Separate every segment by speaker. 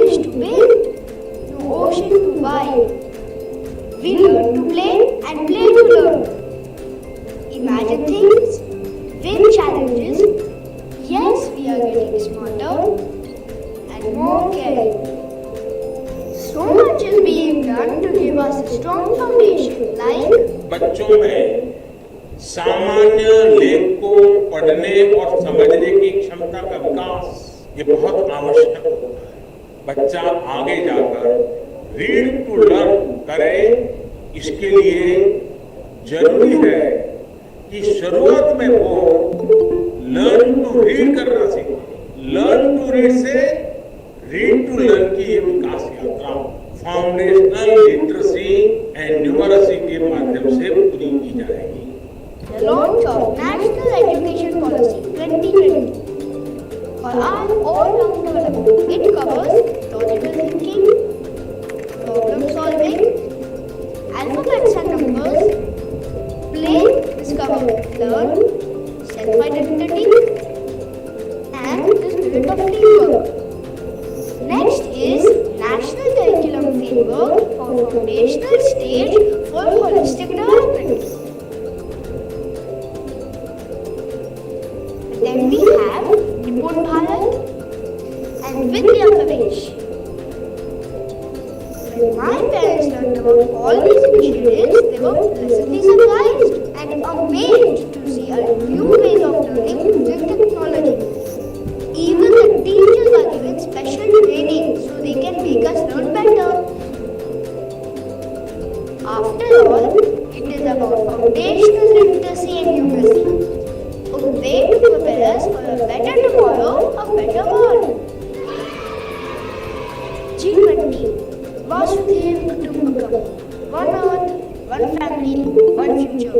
Speaker 1: is too big, no ocean too wide. We learn to play and play to learn. Imagine things, win challenges. Yes, we are getting smarter and more caring. So much is being done to give us a strong foundation, like
Speaker 2: बच्चों में सामान्य लेख को पढ़ने और समझने की क्षमता का विकास ये बहुत आवश्यक होता है। बच्चा आगे जाकर रीड टू लर्न करे, इसके लिए जरूरी है कि शुरुआत में वो लर्न टू रीड करना सीखे। लर्न टू रीड से रीड टू लर्न की ये विकास यात्रा फाउंडेशनल लिटरेसी एंड न्यूमरेसी के माध्यम से पूरी की जाएगी।
Speaker 1: The launch of National Education Policy 2020 for our all-round development. It covers logical thinking, problem solving, alphabets and numbers, play, discover, learn, self-identity, and the spirit of teamwork. Next is National Curriculum Framework for Foundational Stage for Holistic Development. Then we have Nipun Bharat and Vidya Pravesh. When my parents learned about all these initiatives, they were pleasantly surprised and amazed to see a new ways of learning using technology. Even the teachers are given special training so they can make us learn better. After all, it is about foundational literacy and numeracy. A way to prepare us for a better tomorrow, a better world. G20, Vasudhaiva Kutumbakam, one earth, one family, one future.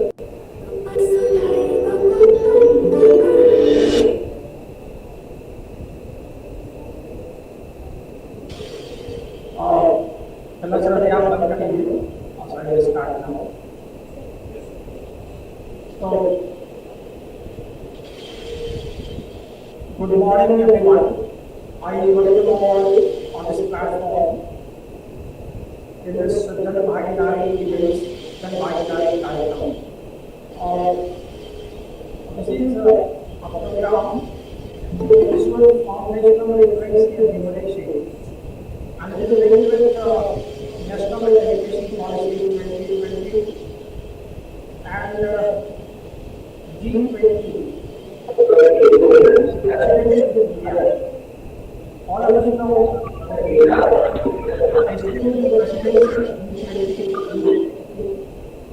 Speaker 3: Good morning, everyone. I welcome you all on this platform. It is Janbhagidari events, Janbhagidari कार्यक्रम. This is a program which will foundational literacy and numeracy, and it is linked with the National Education Policy 2020 and G20. All of us know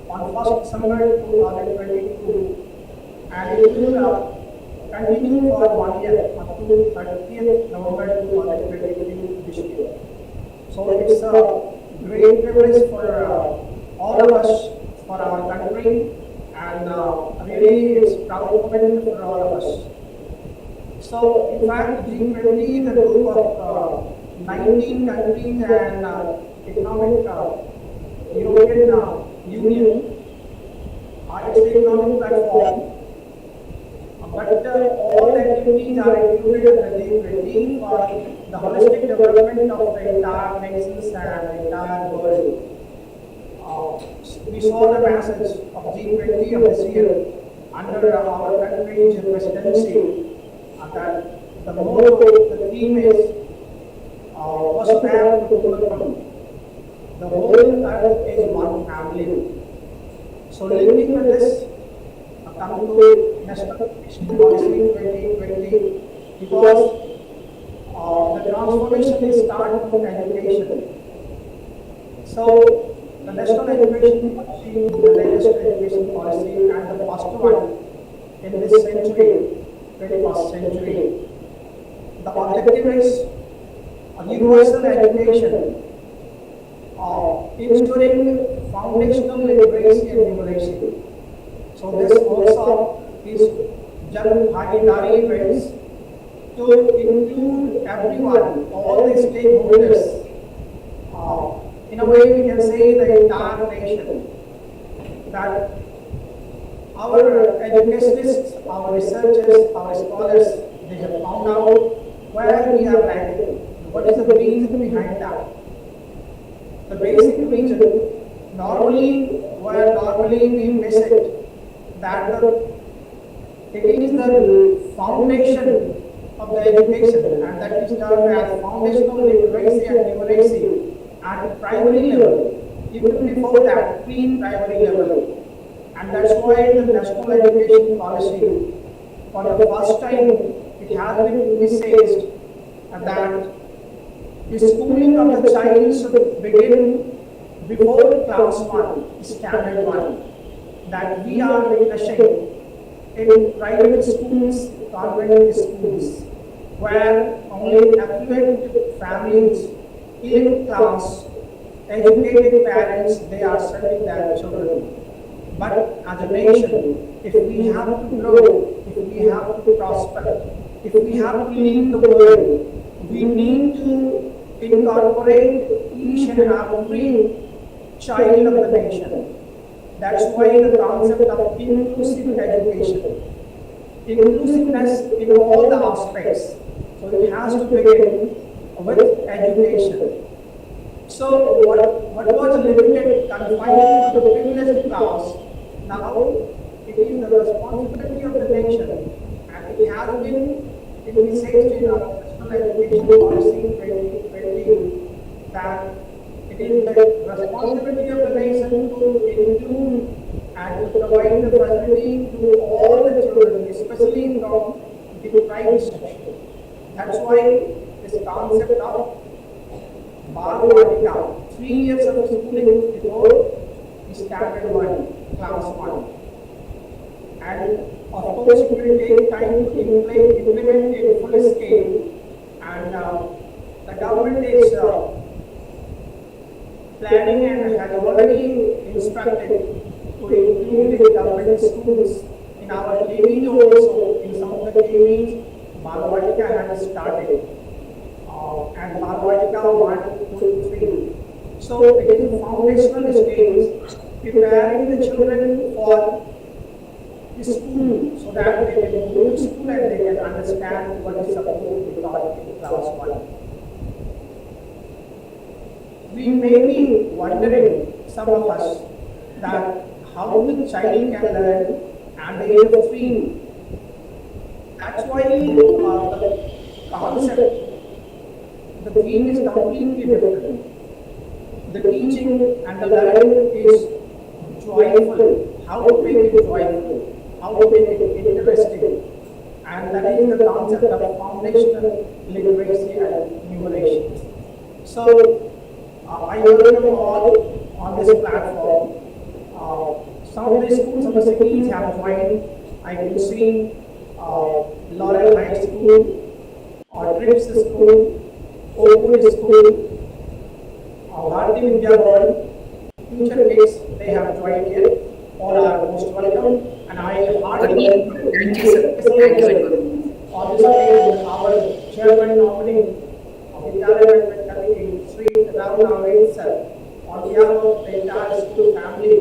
Speaker 3: on 1st December 2022, and it will continue for 1 year up to 30th November 2022 this year. So it's a great privilege for all of us, for our country, and really it's proud moment for all of us. So in fact, G20 is a group of 19 countries and economic European Union. It's the economic platform. But all the activities are included in the G20 for the holistic development of the entire nations and the entire world. We saw the message of G20 of this year under our country's presidency, that the motto, the theme is Vasudhaiva Kutumbakam. The whole earth is one family. So linking with this, come to National Education Policy 2020, because the transformation is starting from education. So the National Education Policy, the latest education policy, and the first one in this century, 21st century. The objective is universal education, ensuring foundational literacy and numeracy. So this also is Janbhagidari events to include everyone, all the stakeholders. In a way, we can say the entire nation, that our educationists, our researchers, our scholars, they have found out where we are lacking, what is the reason behind that? The basic reason, normally we miss it, that it is the foundation of the education, and that is termed as foundational literacy and numeracy at primary level, even before that, pre-primary level. And that's why the national education policy, for the first time, it has been messaged that the schooling of the child should begin before class 1, standard 1, that we are witnessing in private schools, convent schools, where only affluent families, elite class, educated parents, they are sending their children. But as a nation, if we have to grow, if we have to prosper, if we have to lead the world, we need to incorporate each and every child of the nation. That's why the concept of inclusive education, inclusiveness in all the aspects. So it has to begin with education. So what was limited, confined to the privileged class, now it is the responsibility of the nation, and it has been envisaged in our national education policy 2020 that it is the responsibility of the nation to include and to provide the facility to all the children, especially from the private section. That's why this concept of Bal 3 years of schooling before standard 1, class 1. And of course it will take time to implement it full scale, and the government is planning and has already instructed to include the government schools in our KVs also. In some of the KVs, Bal has started. And Bal 1, 2, 3. So it is foundational stage, preparing the children for the school so that they can go to school and they can understand what is supposed to be taught in class 1. We may be wondering, some of us, that how the child can learn at the age of 3. That's why the concept, the theme is completely different. The teaching and the learning is joyful. How to make it joyful, how to make it interesting, and that is the concept of foundational literacy and numeration. So I welcome you all on this platform. Some of the schools of the cities have joined. I can see Laurel High School, or Trips School, Oakwood School, Bharati Vidya Board, Future Kids, they have joined here. All are most welcome, and I heartily
Speaker 4: thank you, sir. Thank you very much.
Speaker 3: on this occasion our chairman nominee of the Development Committee, Sri Ram sir, on behalf of the entire school family,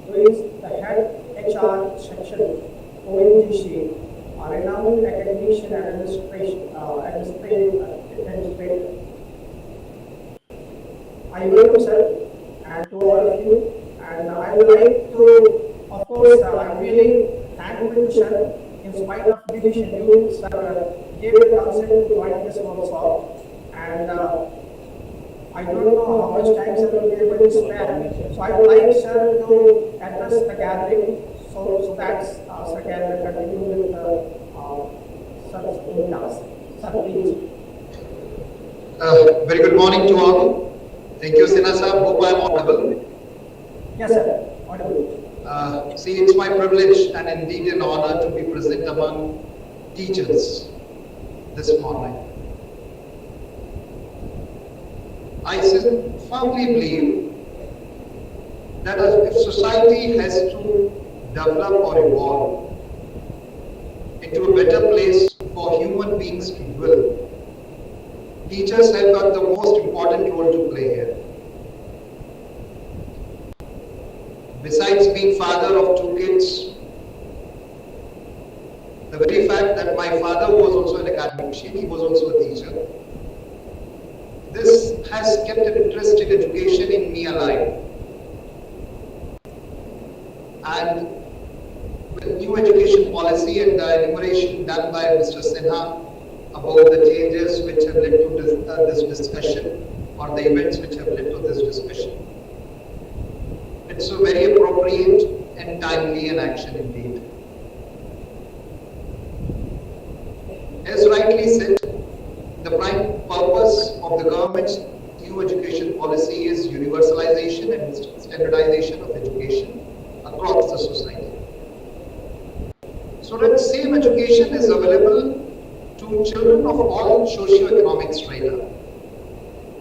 Speaker 3: who is the head HR section, ONGC, a renowned academician and administrator. I welcome sir and to all of you, and I would like to, of course, I'm really thankful to sir, in spite of busy schedule, sir gave the consent to join this workshop, and I don't know how much time sir will be able to spare, so I would like sir to address the gathering, so that sir can continue with sir's own task. Sir, please.
Speaker 4: Very good morning to all. Thank you, Sinha sir. Hope I am audible.
Speaker 3: Yes, sir. Audible.
Speaker 4: See, it's my privilege and indeed an honor to be present among teachers this morning. I firmly believe that if society has to develop or evolve into a better place for human beings to dwell, teachers have got the most important role to play here. Besides being father of 2 kids, the very fact that my father was also an academician, he was also a teacher, This has kept an interest in education in me alive. And with new education policy and the enumeration done by Mr. Sinha about the changes which have led to this discussion, or the events which have led to this discussion, it's a very appropriate and timely an action indeed. As rightly said, the prime purpose of the government's new education policy is universalization and standardization of education across the society. So that same education is available to children of all socio-economic strata.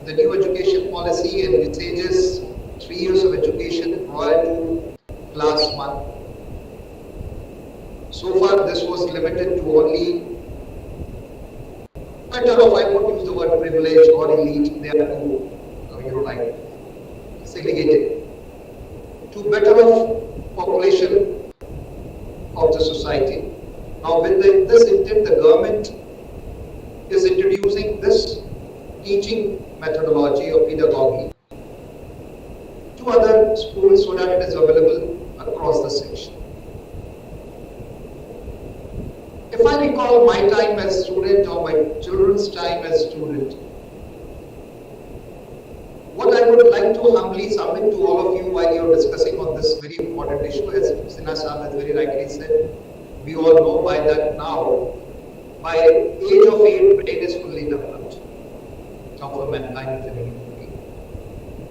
Speaker 4: The new education policy envisages 3 years of education prior to class 1. So far this was limited to only better off, I won't use the word privilege or elite, they are too, segregated, to better off population of the society. Now with this intent, the government is introducing this teaching methodology or pedagogy to other schools so that it is available across the section. If I recall my time as student or my children's time as student, what I would like to humbly submit to all of you while you are discussing on this very important issue, as Sinha Sahab has very rightly said, we all know by that now, by age of 8, brain is fully developed of a mankind of a human being.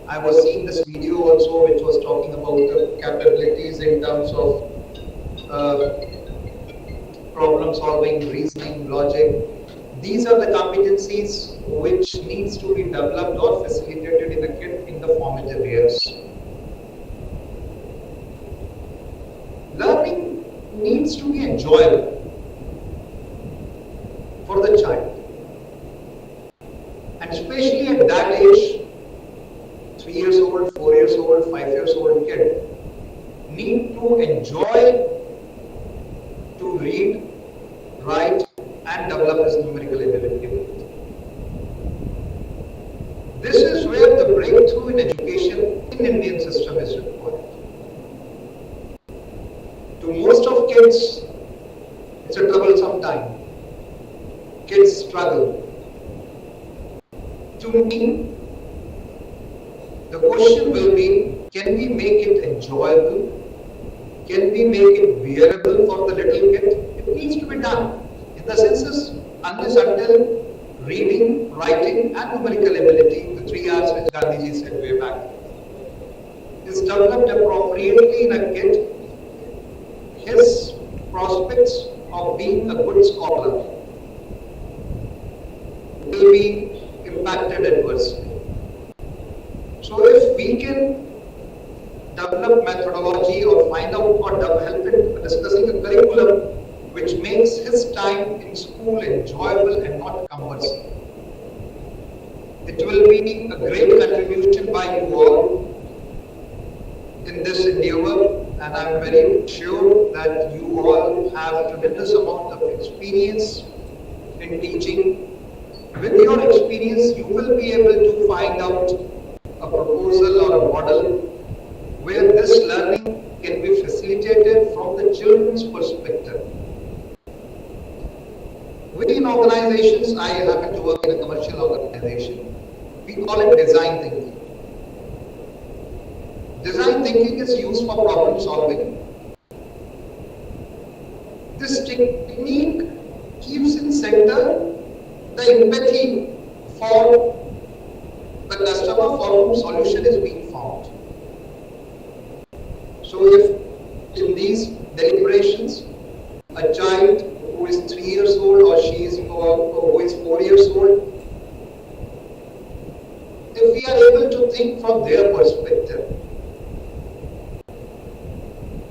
Speaker 4: I was seeing this video also which was talking about the capabilities in terms of problem solving, reasoning, logic. These are the competencies which needs to be developed or facilitated in a kid in the formative years. Learning needs to be enjoyable for the child. And especially at that age, 3 years old, 4 years old, 5 years old kid need to enjoy to read, write and develop his numerical ability. This is where the breakthrough in education in Indian system is required. To most of kids, it's a troublesome time. Kids struggle. To me, the question will be, can we make it enjoyable? Can we make it bearable for the little kid? It needs to be done. In the senses, unless until reading, writing and numerical ability, the 3 R's which Gandhiji said way back, is developed appropriately in a kid, his prospects of being a good scholar will be impacted adversely. So if we can develop methodology or find out or help in discussing a curriculum which makes his time in school enjoyable and not cumbersome, it will be a great contribution by you all in this endeavor, and I am very sure that you all have tremendous amount of experience in teaching. With your experience, you will be able to find out a proposal or a model where this learning can be facilitated from the children's perspective. Within organizations, I happen to work in a commercial organization. We call it design thinking. Design thinking is used for problem solving. This technique keeps in center the empathy for the customer for whom solution is being found. So if in these deliberations, a child who is 3 years old or who is 4 years old, if we are able to think from their perspective,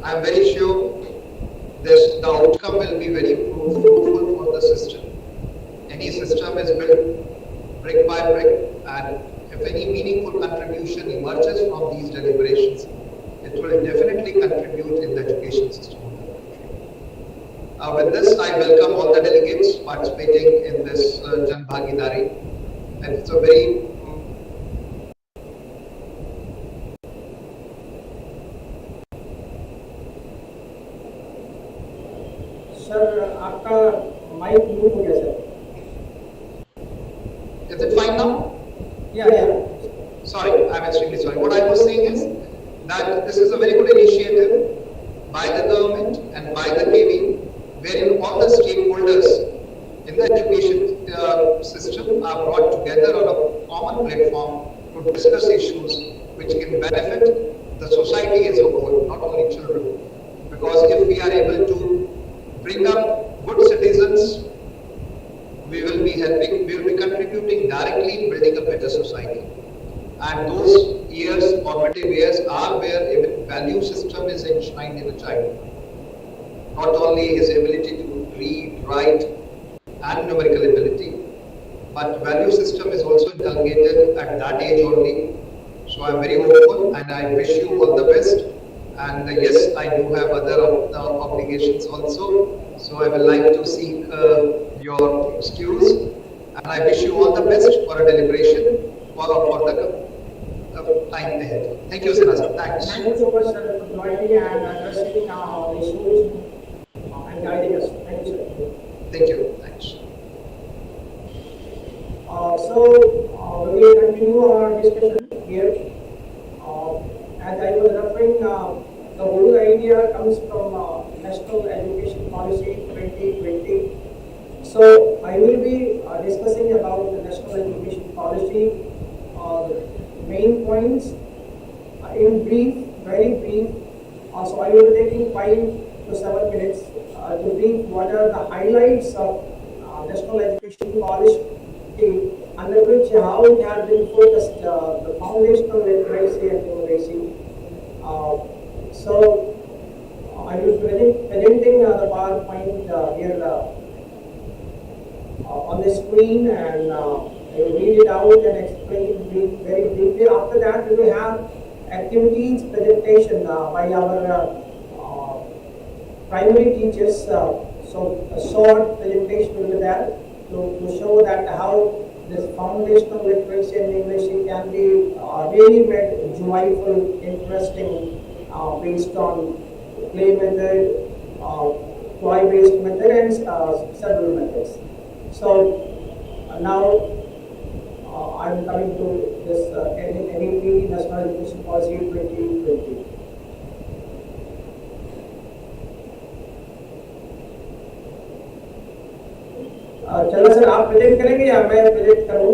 Speaker 4: I am very sure the outcome will be very fruitful for the system. Any system is built brick by brick, and if any meaningful contribution emerges from these deliberations, it will definitely contribute in the education system of the country. With this, I welcome all the delegates participating in this Janbhagidari. And it's a very
Speaker 3: mute हो गया sir.
Speaker 4: Is it fine now?
Speaker 3: Yeah.
Speaker 4: Sorry, I'm extremely sorry. What I was saying is that this is a very good initiative by the government and by the KV, wherein all the stakeholders in the education system are brought together on a common platform to discuss issues which can benefit the society as a whole, not only children. Because if we are able to bring up good citizens, we will be contributing directly in building a better society. And those years, formative years, are where even value system is enshrined in a child. Not only his ability to read, write, and numerical ability, but value system is also inculcated at that age only. So I'm very hopeful, and I wish you all the best. And yes, I do have other obligations also. So I would like to seek your excuse, and I wish you all the best for a deliberation for the time ahead. Thank you, Sinha sir. Thanks.
Speaker 3: Thank you so much, sir, for joining and addressing our issues and guiding us. Thank you, sir.
Speaker 4: Thank you. Thanks.
Speaker 3: We will continue our discussion here. As I was referring, the whole idea comes from National Education Policy 2020. So I will be discussing about the National Education Policy, main points in brief, very brief. So I will be taking 5 to 7 minutes to brief what are the highlights of National Education Policy, under which how it has been focused, the foundational literacy and numeracy. So I will be presenting the PowerPoint here on the screen, and I will read it out and explain very briefly. After that, we will have activities presentation by our primary teachers. So a short presentation will be there to show that how this foundational literacy and numeracy can be really made joyful, interesting, based on play method, toy-based method, and several methods. So now I'm coming to this NEP, National Education Policy 2020. चलो sir, आप present करेंगे या मैं present करूं?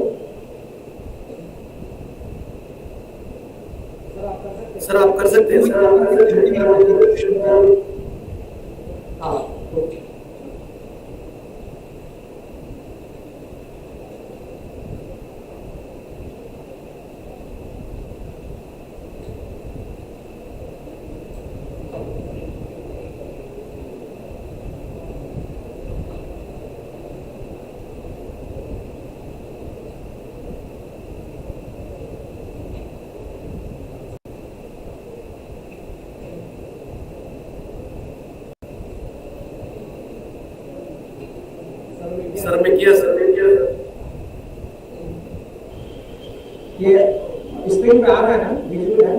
Speaker 3: Sir आप कर सकते हैं। सर आप कर सकते हैं। हाँ, ओके। सर में किया ये स्क्रीन पे आ रहा है ना, विजुअल है?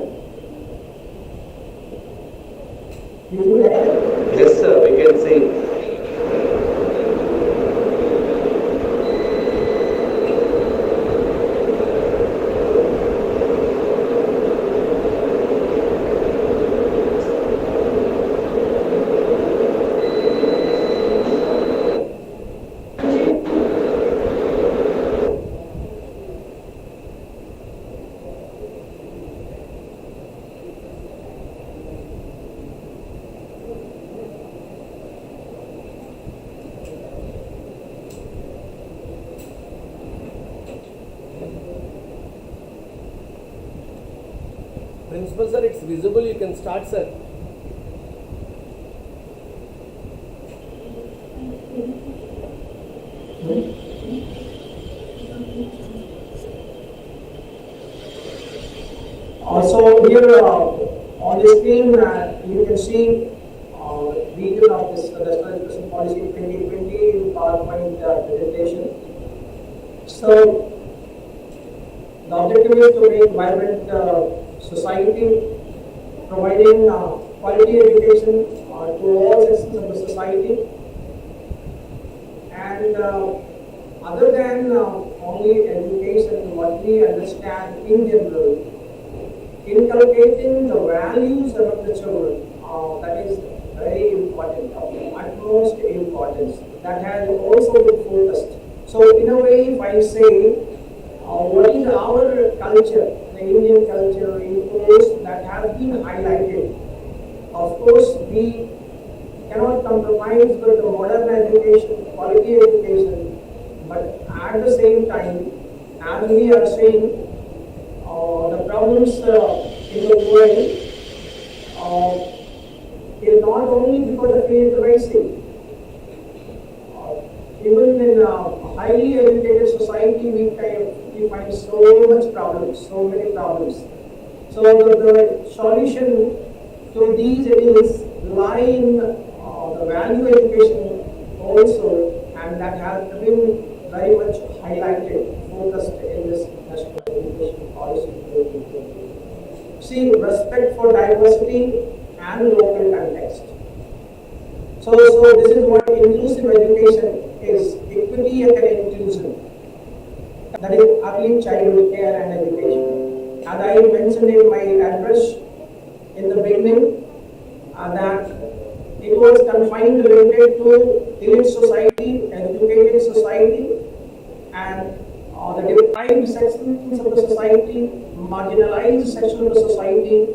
Speaker 3: विजुअल है?
Speaker 5: Yes sir, we can see.
Speaker 6: Principal sir, it's visible, you can start sir.
Speaker 3: Also here on the screen you can see video of this National Education Policy 2020 in PowerPoint presentation. So the objective is to make vibrant society, providing quality education to all sections of the society, and And other than only education, what we understand in general, inculcating the values among the children, that is very important, of utmost importance. That has also been focused. So in a way, if I say, what is our culture, the Indian culture in course that has been highlighted. Of course, we cannot compromise with the modern education, quality education, but at the same time, as we are saying, the problems in the world is not only because of the racism. Even in a highly educated society, we find so much problems, so many problems. So the solution to these is lie in the value education also, and that has been very much highlighted, focused in this national education policy. See, respect for diversity and local context. So this is what inclusive education is, equity and inclusion. That is early childhood care and education. As I mentioned in my address in the beginning, that it was confined limited to elite society, educated society, and the deprived sections of the society, marginalized section of the society,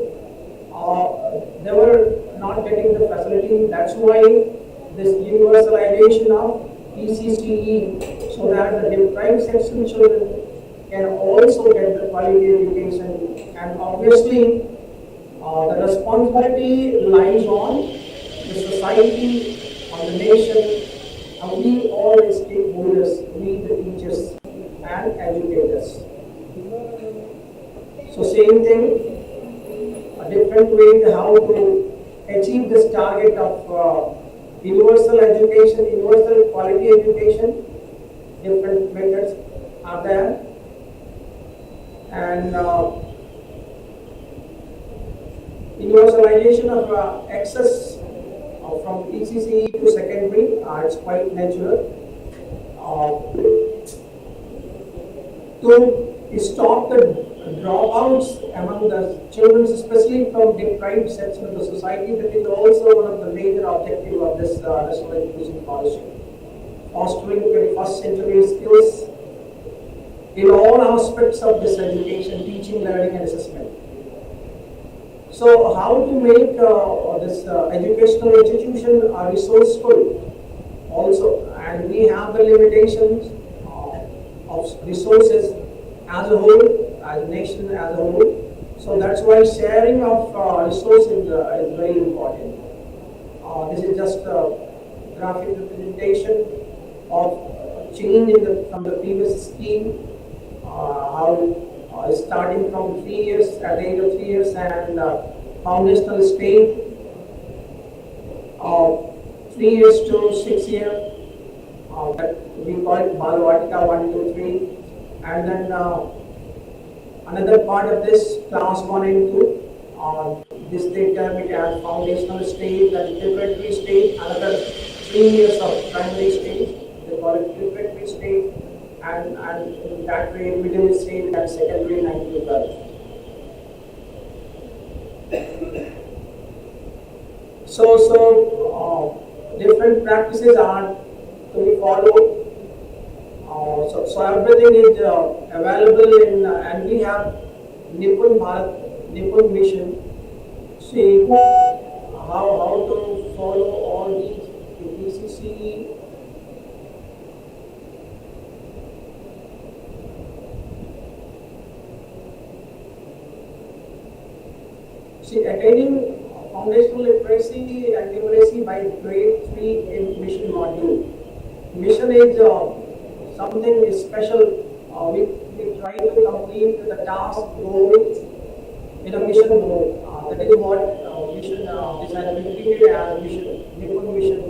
Speaker 3: they were not getting the facility. That's why this universalization of ECCE, so that the deprived section children can also get the quality education. And obviously, the responsibility lies on the society, on the nation, and we all as stakeholders, we the teachers and educators. So same thing, a different way how to achieve this target of universal education, universal quality education. Different methods are there, and universalization of access from ECCE to secondary, it's quite natural. To stop the dropouts among the children, especially from deprived sections of the society, that is also one of the major objectives of this national education policy. Fostering 21st century skills in all aspects of this education, teaching, learning, and assessment. So, how to make this educational institution resourceful also, and we have the limitations of resources as a whole, as a nation as a whole. So that's why sharing of resources is very important. This is just a graphic representation of change from the previous scheme, how starting from 3 years, at the age of 3 years, and foundational stage, 3 years to 6 years, that we call it Balvatika 1, 2, 3, and then another part of this, class 1 and 2, this they term it as foundational stage and preparatory stage, another 3 years of primary stage, they call it preparatory stage, and in that way middle stage and secondary 9 to 12. So different practices are to be followed. So everything is available in, and we have Nipun Bharat, Nipun Mission. See how to follow all these ECCE. See, attaining foundational literacy and numeracy by grade 3 in mission module. Mission is something special. We try to complete the task goal in a mission mode. That is what mission this has been treated as mission, Nipun Mission,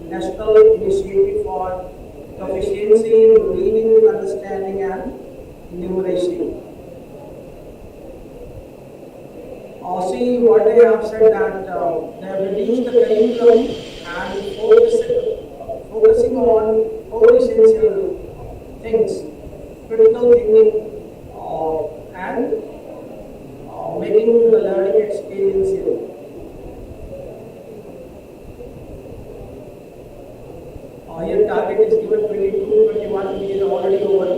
Speaker 3: National Initiative for Proficiency in Reading, Understanding, and Numeracy. See what they have said, that they have reduced the curriculum and focusing on 4 essential things: critical thinking and making the learning experience. Here target is given 22-21, we is already over.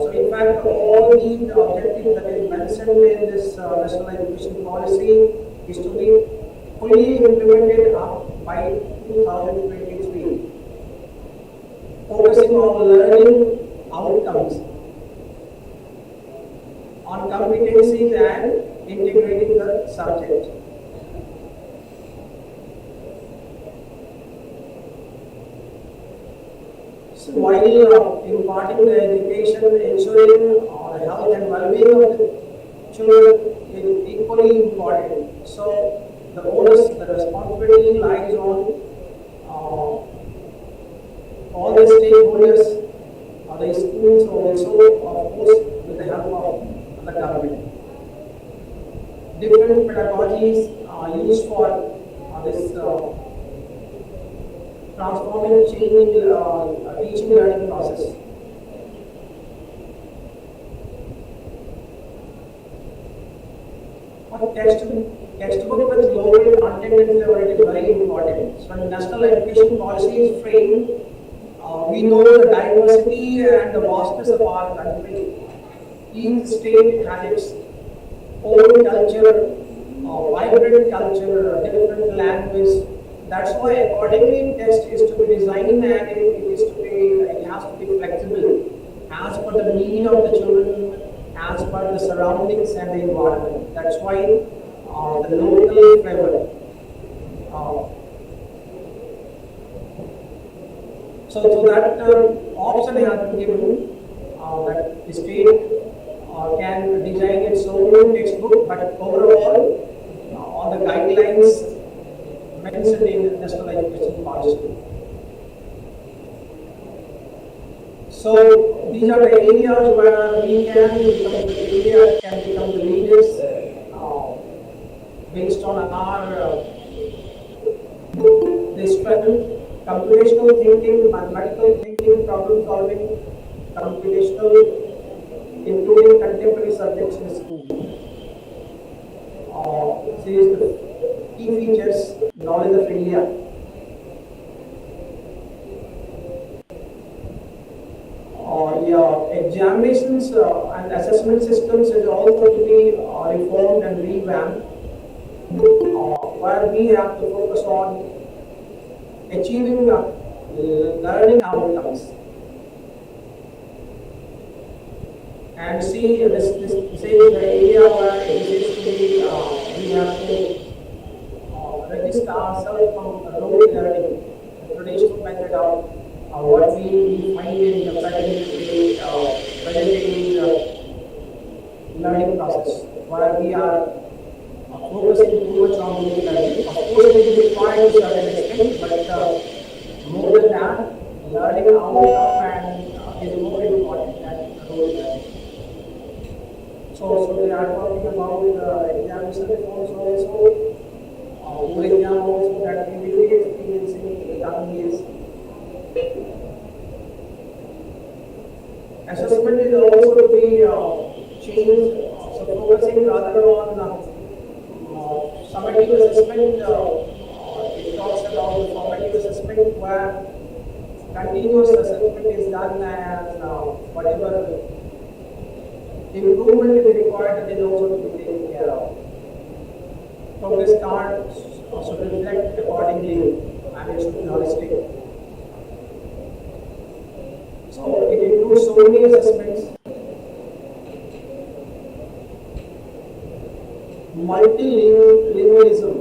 Speaker 3: So in fact, all the objectives that is mentioned in this national education policy is to be fully implemented up by 2023, focusing on learning outcomes, on competencies and integrating the subject. So while imparting the education, ensuring the health and well-being of the children is equally important. So the onus, the responsibility lies on all the stakeholders, the schools also, of course, with the help of the government. Different pedagogies are used for this transforming, changing teaching learning process. Textbook with local content and flavor is very important. So when national education policy is framed, we know the diversity and the vastness of our country. Each state has its own culture, vibrant culture, different language. That's why accordingly text is to be designed and it has to be flexible as per the need of the children, as per the surroundings and the environment. That's why the local flavor. So that option has been given that the state can design its own textbook, but overall on the guidelines mentioned in the national education policy. So these are the areas where we can become the leaders based on our this strength. Computational thinking, mathematical thinking, problem solving, computational, including contemporary subjects in school. These the key features, knowledge of India. Examinations and assessment systems is also to be reformed and revamped, where we have to focus on achieving learning outcomes. And see, this is the area where it is to be, we have to register ourselves from remote learning, the traditional method of what we find in the present learning process, where we are focusing too much on remote learning. Of course, it is required to a certain extent, but more than that, learning outcome and is more important than remote learning. So they are talking about examination reforms also, more exam also that we will be experiencing in the coming years. Assessment is also to be changed, so focusing rather on summative assessment. It talks about the formative assessment where continuous assessment is done and whatever improvement is required, that is also to be taken care of. Progress cards should reflect accordingly and it should be holistic. So it includes so many assessments. Multilingualism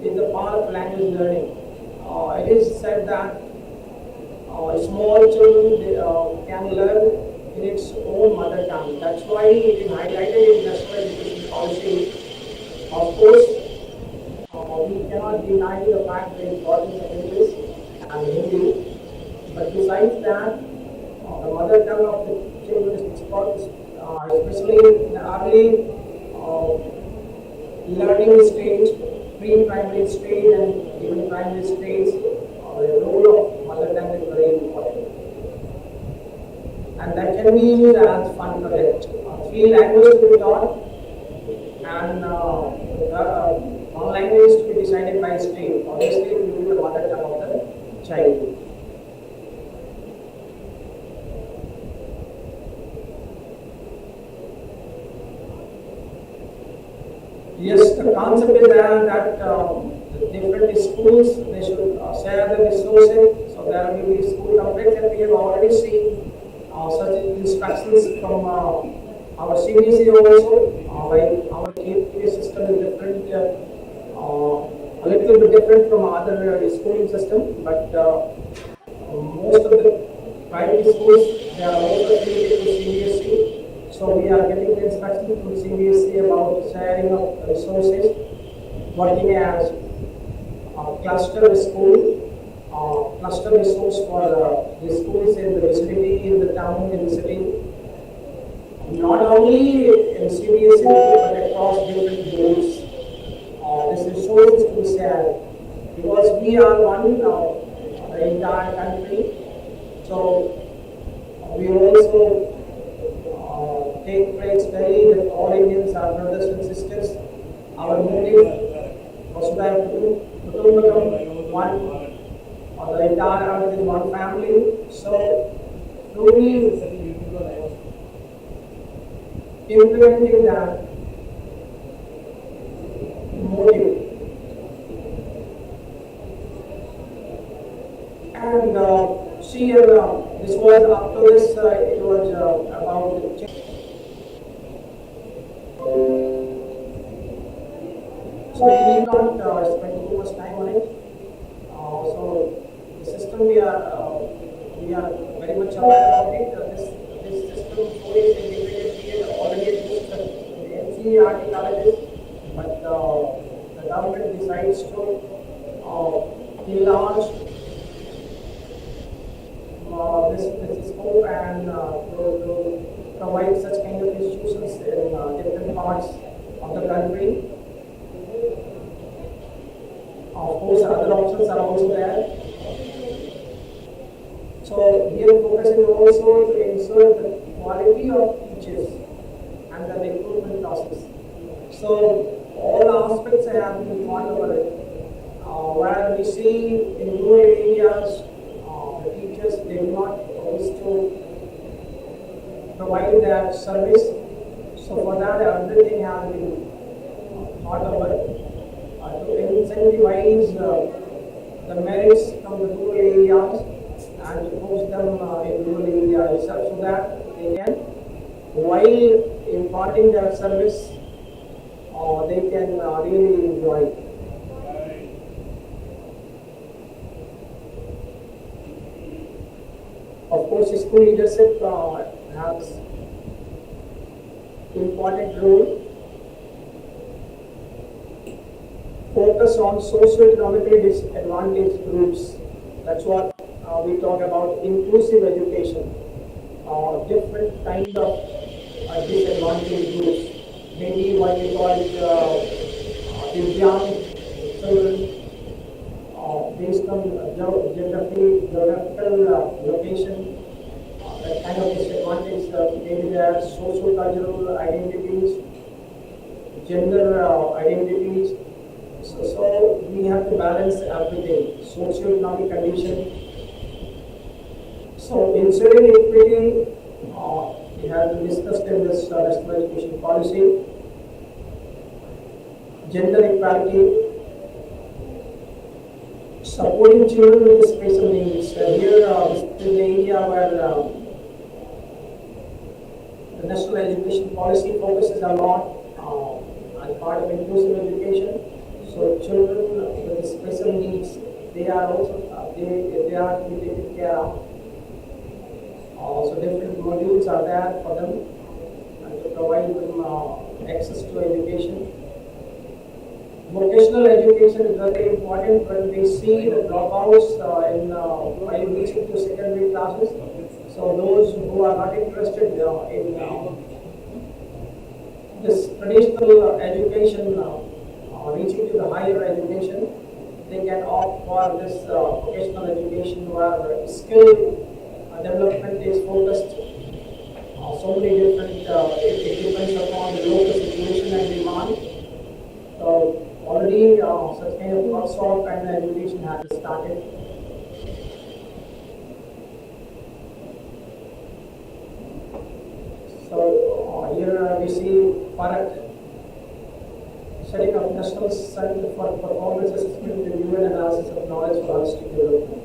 Speaker 3: is the part of language learning. It is said that small children can learn in its own mother tongue. That's why it is highlighted in national education policy. Of course, we cannot deny the fact the importance of English and Hindi. But besides that, the mother tongue of the children is important, especially in the early learning stage, pre-primary stage, and even primary stage. can be used as fun project. Three languages to be taught, and online is to be decided by state. Obviously, it will be the mother tongue of the child. Yes, the concept is there that the different schools, they should share the resources, so there will be school complex, and we have already seen such instructions from our CBSE also. While our KPA system is different, a little bit different from other schooling system, but most of the private schools, they are also affiliated to CBSE. So we are getting the instruction from CBSE about sharing of resources, working as a cluster school, cluster resource for the schools in the vicinity, in the town, in the city. Not only in CBSE but across different boards. This resource is to be shared because we are one the entire country. So we also take place very that all Indians are brothers and sisters. Our motive was to have to become one, or the entire earth is one family. So truly implementing that motive. And see here, this was up to this, it was about the so we need not spend too much time on it. So the system we are very much aware about it. This system is integrated here already exists in the NCERT colleges, but the government decides to enlarge this scope and to provide such kind of institutions in different parts of the country. Of course, other options are also there. So here focusing also to ensure the quality of teachers and the recruitment process. So all aspects have been thought over it. Where we see in rural areas, the teachers they do not wish to provide their service. So for that, everything has been thought over. To incentivize the merits from the rural areas and to post them in rural areas so that they can, while imparting their service, they can really enjoy it. Of course, school leadership has important role. Focus on socio-economically disadvantaged groups. That's what we talk about inclusive education. Different kind of disadvantaged groups. Maybe what we call it the young children based on geographical location. That kind of disadvantage. Maybe their socio-cultural identities, gender identities. So we have to balance everything, socio-economic condition. So ensuring equity, it has been discussed in this national education policy. Gender equality, supporting children with special needs. Here this is the area where the national education policy focuses a lot as part of inclusive education. So children with special needs, they are also they are to be taken care of. So different modules are there for them and to provide them access to education. Vocational education is very important when we see the dropouts while reaching to secondary classes. So those who are not interested in this traditional education, reaching to the higher education, they can opt for this vocational education where skill development is focused so many different, it depends upon the local situation and demand. So already such kind of workshop and education has started. So here we see Bharat setting up National Center for Performance Assessment, Review and Analysis of Knowledge for Holistic Development.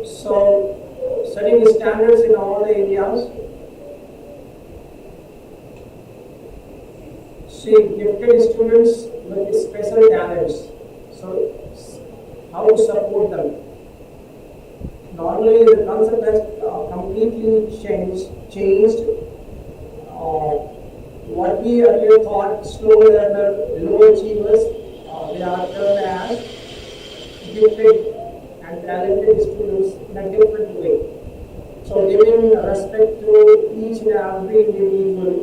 Speaker 3: So setting standards in all the areas. See, gifted students with special talents. So how to support them. Normally the concept has completely changed. What we earlier thought slow learner, low achievers, they are turned as gifted and talented students in a different way. So giving respect to each and every individual,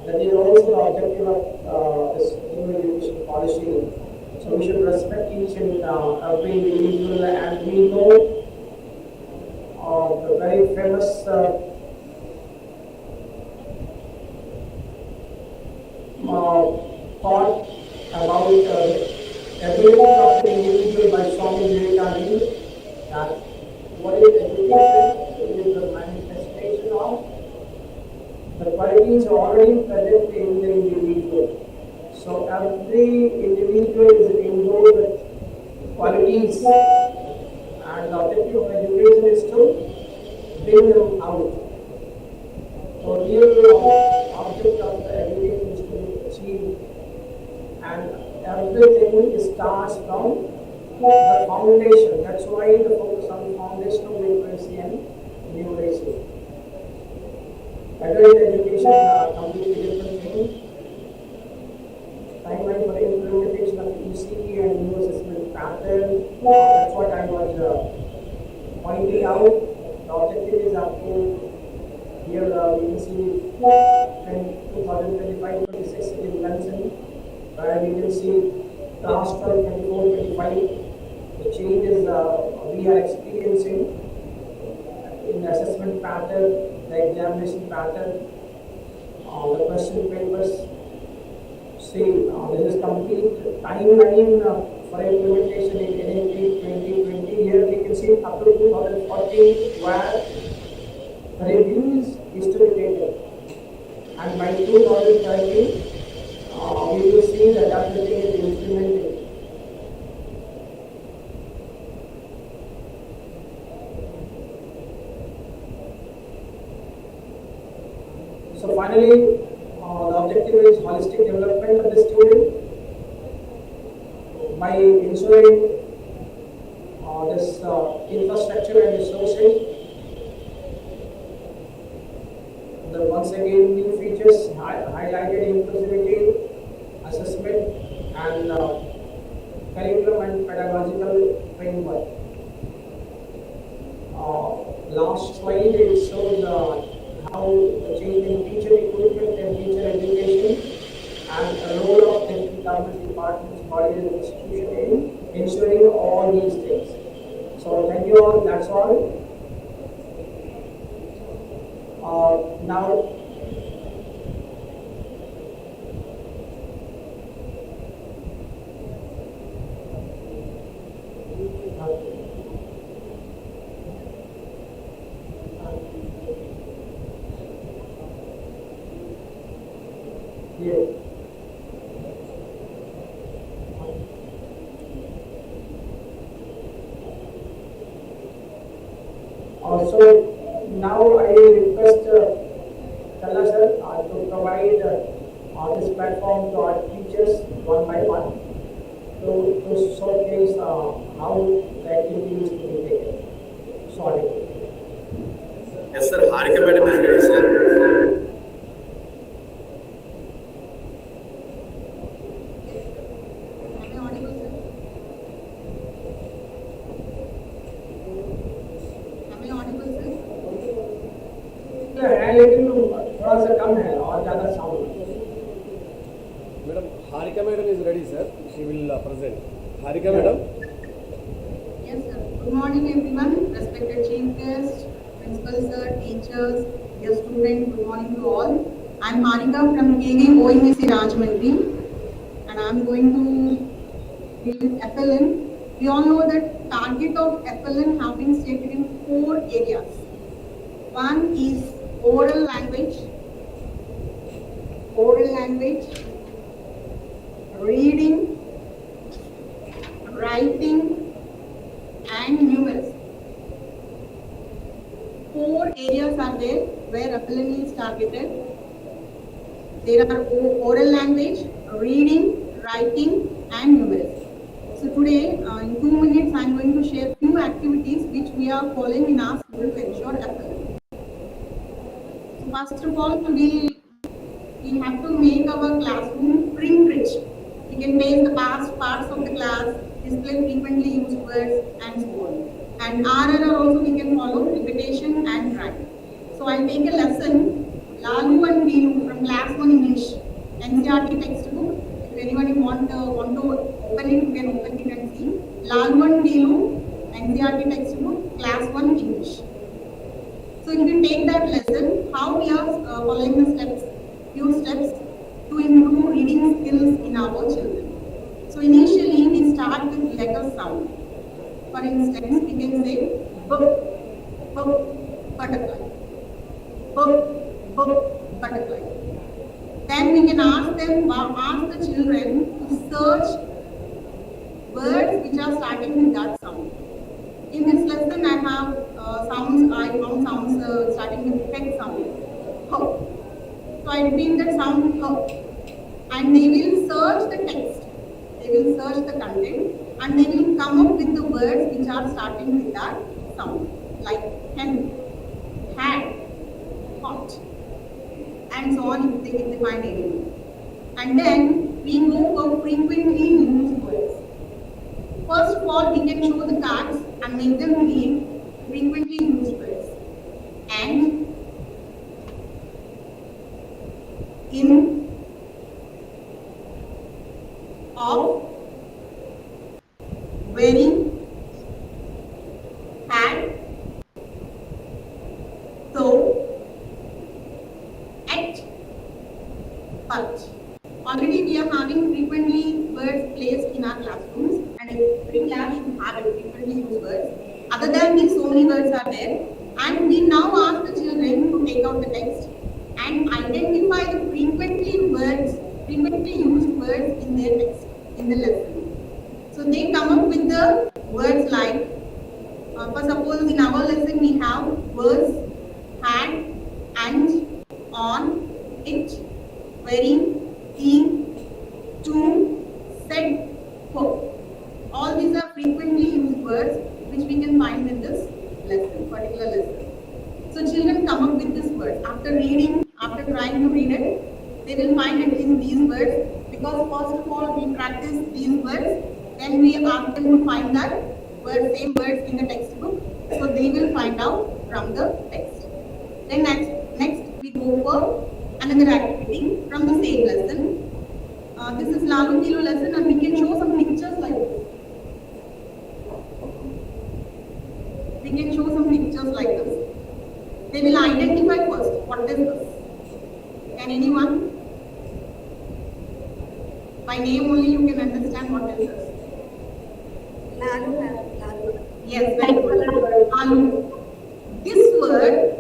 Speaker 3: that is also the objective of this new education policy. So we should respect each and every individual, and we know the very famous thought about ability of the individual by Swami Vivekananda, that what is education? It is the manifestation of the qualities already present in the individual. So every individual is endowed with qualities, and the objective of education is to bring them out. So real object of the education is to achieve, and everything starts from the foundation. That's why the focus on foundational literacy and numeracy. Adult education are completely different thing. Timeline for implementation of ECE and new assessment pattern. That's what I was pointing out. The objective is up to here we can see 2025-26 it is mentioned, where we can see class 12, 24, 25. The changes we are experiencing in the assessment pattern, the examination pattern, the question papers. See, this is complete timeline for implementation in NAP 2020. Here we can see up to 2014 where the review is to be taken, and by 2030 we will see that everything is implemented. So finally, the objective is holistic development of the student by ensuring this infrastructure and resources. Once again, new features highlighted: inclusivity, assessment, and curriculum and pedagogical framework. Last slide, it shows how the change in teacher equipment and teacher education, and the role of the government departments, bodies, and institutions in ensuring all these things. So thank you all. That's all. Now. Yes. Also, now I request Kalla sir to provide this platform to our teachers one by one to showcase how the activity is to be taken. Sorry.
Speaker 7: Yes, sir. Harika madam is ready, sir.
Speaker 3: थोड़ा सा कम है और ज़्यादा sound.
Speaker 6: Madam, Harika madam is ready, sir. She will present. Harika madam.
Speaker 8: Yes, sir. Good morning, everyone. Respected chief guest, Principal sir, teachers, dear students, good morning to all. I'm Harika from KV ONGC Rajahmundry, and I'm going to deal with FLN. We all know that target of FLN have been stated in 4 areas. One is oral language, reading, writing, and numeracy. 4 areas are there where FLN is targeted. There are oral language, reading, writing, and numeracy. So today, in 2 minutes, I am going to share few activities which we are following in our school to ensure FLN. So first of all, we have to make our classroom print rich. We can make the past parts of the class, display frequently used words, and so on. And RRR also we can follow repetition and rhyme. So I'll take a lesson, Lalu and Veenu from class 1 English, NCERT textbook. If anybody want to open it, you can open it and see. Lalu and Veenu, NCERT textbook, class 1 English. So if you take that lesson, how we are following the steps, few steps to improve reading skills in our children. So initially we start with letter sound. For instance, we can say book, butterfly. Book, butterfly. Then we can ask the children to search words which are starting with that sound. In this lesson, I have found sounds starting with head sound. Ho. So I repeat that sound ho. And they will search the text. They will search the content and they will come up with the words which are starting with that sound. Like hen, hat, hot, and so on if they find any. And then we go for frequently used words. First of all, we can show the cards and make them read frequently used words. And in, of, wearing, had, so, at, but. Already we are having frequently words placed in our classrooms and every class should have frequently used words. Other than these, so many words are there. And we now ask the children to take out the text and identify the frequently used words in their text, in the lesson. So they come up with the words like, for suppose in our lesson we have words had, and, on, it, wearing, in, to, said, for. All these are frequently used words which we can find in this lesson, particular lesson. So children come up with these words. After reading, after trying to read it, they will find it in these words, because first of all we practice these words, then we ask them to find that same words in the textbook, so they will find out from the text. Then next we go for another activity from the same lesson. This is Lalu Kilo lesson and we can show some pictures like this. We can show some pictures like this. They will identify first what is this. Can anyone? By name only you can understand what is this. Lalu. Yes, very good. Lalu. This word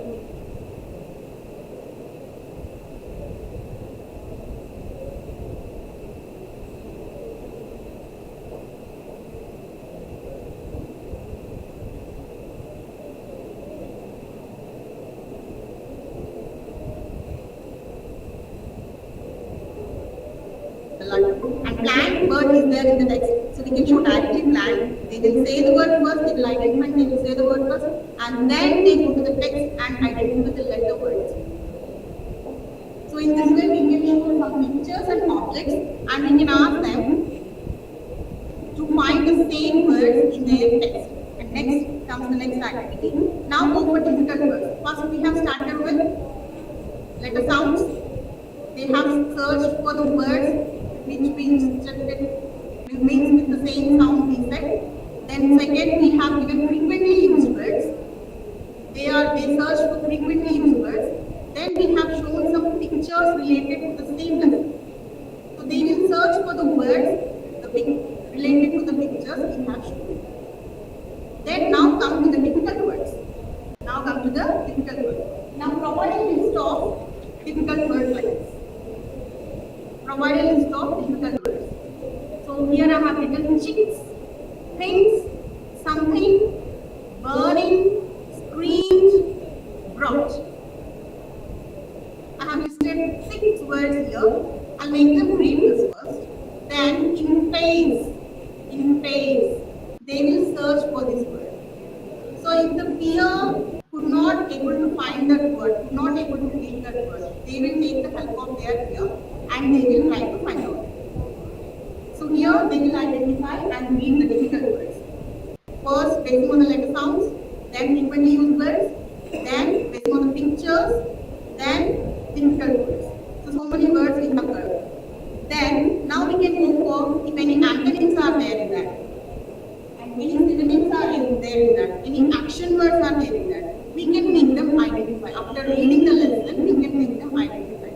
Speaker 8: and plant word is there in the text. So we can show directly plant. They will say the word first, they will identify, they will say the word first, and then they go to the text and identify the letter words. So in this way we can show some pictures and objects and we can ask them to find the same words in their text. And next comes the next activity. Now go for difficult words. First we have started with letter sounds. They have searched for the words which means with the same sound we said. Then second, we have given frequently used words. They they search for frequently used words. Then we have shown some pictures related to the same lesson. So they will search for the words related to the pictures we have shown. Then now come to the difficult words. Now provide a list of difficult words like this. Provide a list of difficult words. So here I have written chicks, things, something, burning, screamed, brought. I have listed 6 words here. I'll make them read this first. Then in phase, they will search for this word. So if the peer could not able to find that word, could not able to read that word, they will take the help of their peer and they will try to find out. So here they will identify and read the difficult words. First, basing on the letter sounds, then frequently used words, then basing on the pictures, then difficult words. So many words we have heard. Then, now we can go for if any antonyms are there in that, and any synonyms are there in that, any action words are there in that, we can make them identify. After reading the lesson, we can make them identify.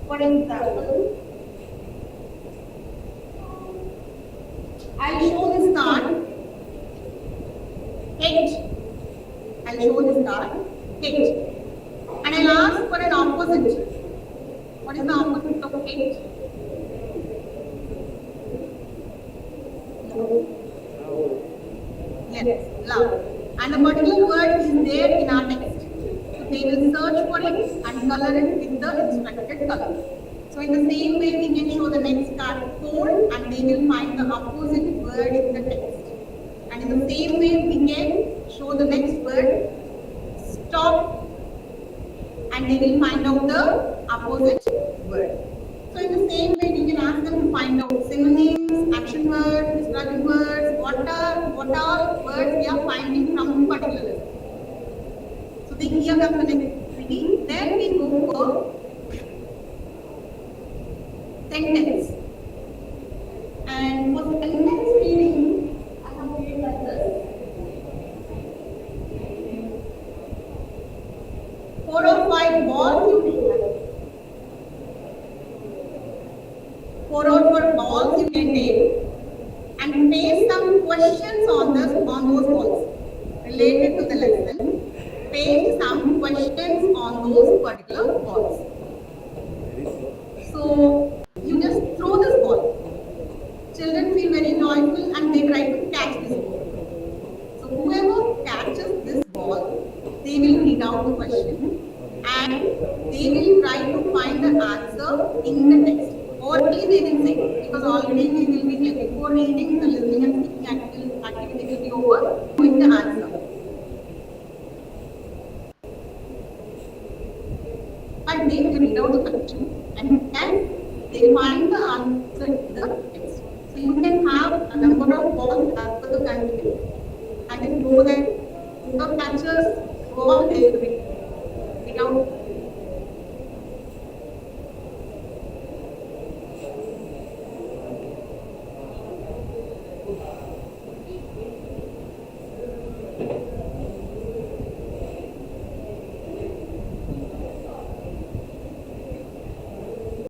Speaker 8: For example, I'll show this card, hate. I'll show this card, hate. And I'll ask for an opposite. What is the opposite of hate? Yes, love. And a particular word is there in our text. So they will search for it and color it with the instructed color. So in the same way, we can show the next card fold and they will find the opposite word in the text. And in the same way, we can show the next word stop and they will find out the opposite word. So in the same way, we can ask them to find out synonyms, action words, descriptive words, what are words we are finding from the particular lesson. So they here comes the next reading. Then we go for sentence. And for sentence reading, I have read like this. 4 or 5 balls you take. 4 or 5 balls you can take and paste some questions on those balls related to the lesson. Paste some questions on those particular balls. So you just throw this ball. Children feel very joyful and they try to catch this ball. So whoever catches this ball, they will read out the question and they will try to find the answer in the text. Orally they will say, because already we will be here before reading, the listening and speaking activity will be over with the answer. But they will read out the question and then they find the answer in the text. So you can have a number of balls as per the country and then know that whoever catches ball they will